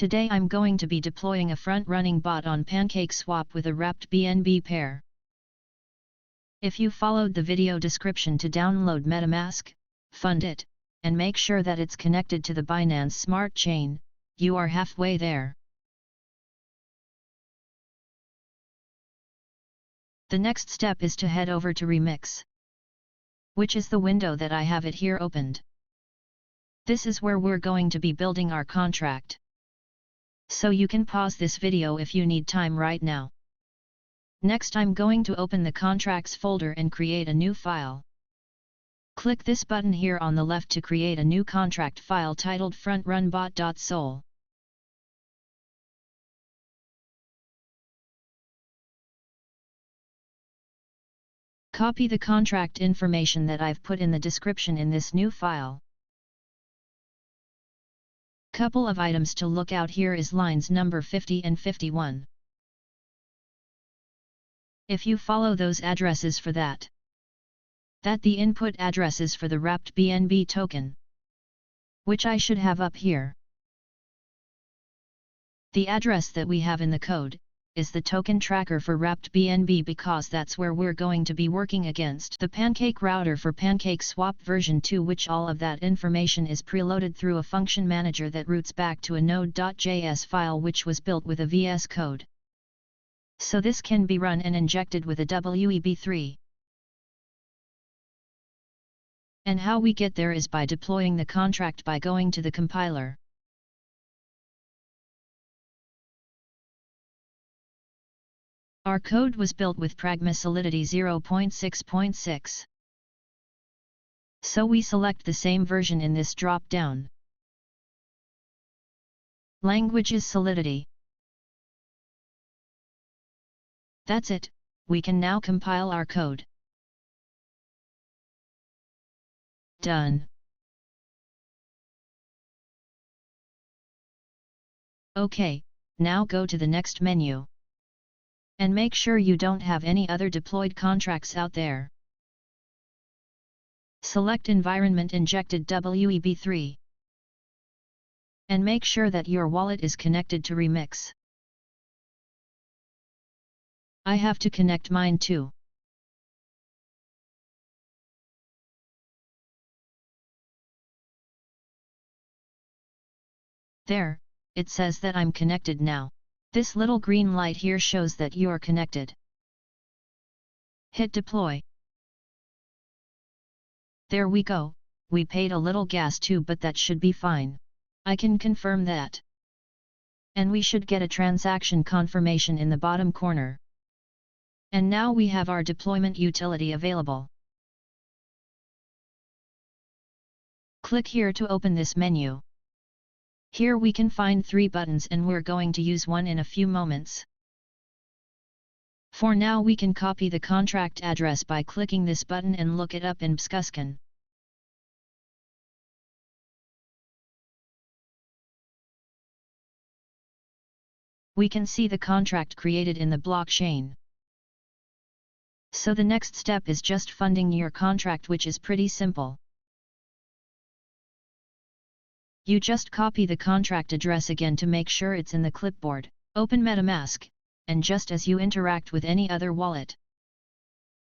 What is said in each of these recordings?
Today I'm going to be deploying a front-running bot on PancakeSwap with a wrapped BNB pair. If you followed the video description to download MetaMask, fund it, and make sure that it's connected to the Binance Smart Chain, you are halfway there. The next step is to head over to Remix, which is the window that I have it here opened. This is where we're going to be building our contract. So you can pause this video if you need time right now. Next I'm going to open the contracts folder and create a new file. Click this button here on the left to create a new contract file titled frontrunbot.sol. Copy the contract information that I've put in the description in this new file. Couple of items to look out here is lines number 50 and 51. If you follow those addresses for that the input addresses for the wrapped BNB token, which I should have up here. The address that we have in the code is the token tracker for wrapped BNB because that's where we're going to be working against the Pancake router for PancakeSwap version 2, which all of that information is preloaded through a function manager that routes back to a node.js file which was built with a VS Code. So this can be run and injected with a WEB3. And how we get there is by deploying the contract by going to the compiler. Our code was built with Pragma Solidity 0.6.6. So we select the same version in this drop-down. Language is Solidity. That's it, we can now compile our code. Done. OK, now go to the next menu. And make sure you don't have any other deployed contracts out there. Select Environment Injected WEB3. And make sure that your wallet is connected to Remix. I have to connect mine too. There, it says that I'm connected now. This little green light here shows that you are connected. Hit deploy. There we go, we paid a little gas too, but that should be fine. I can confirm that. And we should get a transaction confirmation in the bottom corner. And now we have our deployment utility available. Click here to open this menu. Here we can find 3 buttons and we're going to use one in a few moments. For now we can copy the contract address by clicking this button and look it up in Bskuskin. We can see the contract created in the blockchain. So the next step is just funding your contract, which is pretty simple. You just copy the contract address again to make sure it's in the clipboard, open MetaMask, and just as you interact with any other wallet,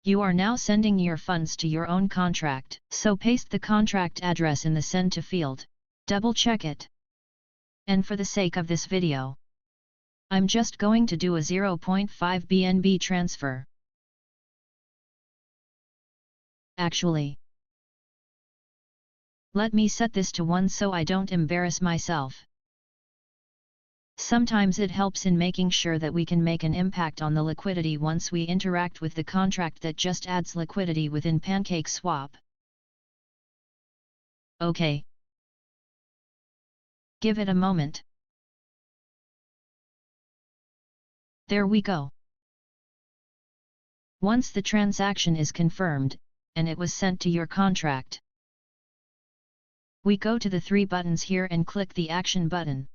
you are now sending your funds to your own contract. So paste the contract address in the send to field, double check it. And for the sake of this video, I'm just going to do a 0.5 BNB transfer. Actually, let me set this to 1 so I don't embarrass myself. Sometimes it helps in making sure that we can make an impact on the liquidity once we interact with the contract that just adds liquidity within PancakeSwap. OK. Give it a moment. There we go. Once the transaction is confirmed, and it was sent to your contract, we go to the 3 buttons here and click the Action button.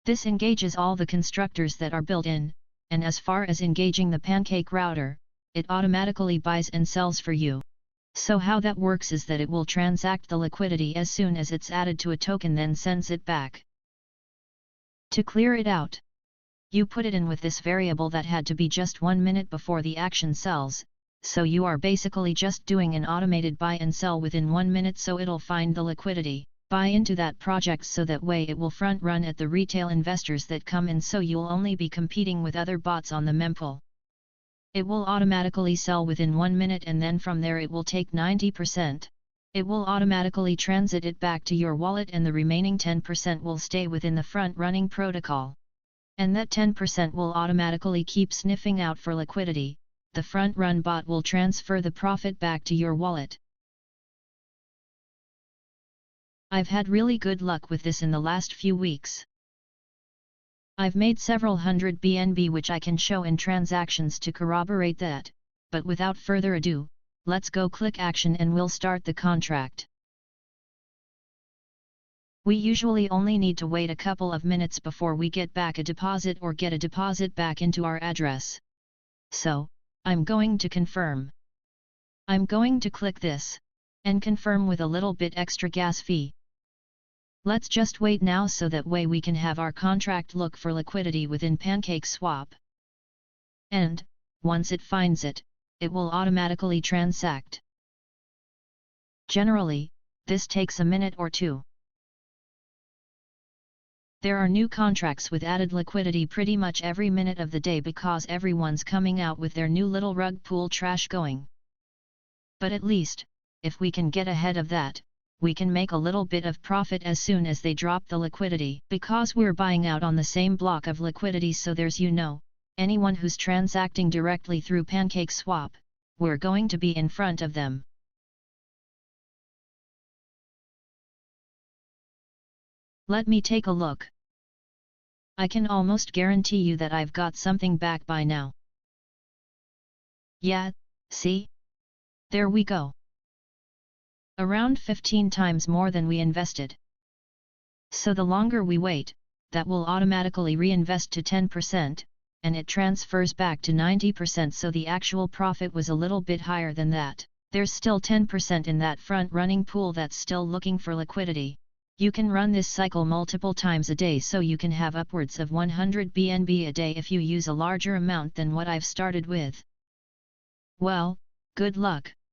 This engages all the constructors that are built in, and as far as engaging the Pancake router, it automatically buys and sells for you. So how that works is that it will transact the liquidity as soon as it's added to a token, then sends it back. To clear it out, you put it in with this variable that had to be just 1 minute before the action sells, so you are basically just doing an automated buy and sell within 1 minute, so it'll find the liquidity, buy into that project, so that way it will front run at the retail investors that come in, so you'll only be competing with other bots on the mempool. It will automatically sell within 1 minute, and then from there it will take 90%. It will automatically transit it back to your wallet, and the remaining 10% will stay within the front-running protocol. And that 10% will automatically keep sniffing out for liquidity. The front-run bot will transfer the profit back to your wallet. I've had really good luck with this in the last few weeks. I've made several hundred BNB, which I can show in transactions to corroborate that, but without further ado, let's go click action and we'll start the contract. We usually only need to wait a couple of minutes before we get back a deposit or get a deposit back into our address. So, I'm going to confirm. I'm going to click this, and confirm with a little bit extra gas fee. Let's just wait now, so that way we can have our contract look for liquidity within PancakeSwap. And, once it finds it, it will automatically transact. Generally, this takes a minute or two. There are new contracts with added liquidity pretty much every minute of the day, because everyone's coming out with their new little rug pool trash going. But at least, if we can get ahead of that, we can make a little bit of profit as soon as they drop the liquidity, because we're buying out on the same block of liquidity. So there's anyone who's transacting directly through PancakeSwap, we're going to be in front of them. Let me take a look. I can almost guarantee you that I've got something back by now. Yeah, see? There we go. Around 15 times more than we invested. So the longer we wait, that will automatically reinvest to 10%, and it transfers back to 90%, so the actual profit was a little bit higher than that. There's still 10% in that front-running pool that's still looking for liquidity. You can run this cycle multiple times a day, so you can have upwards of 100 BNB a day if you use a larger amount than what I've started with. Well, good luck.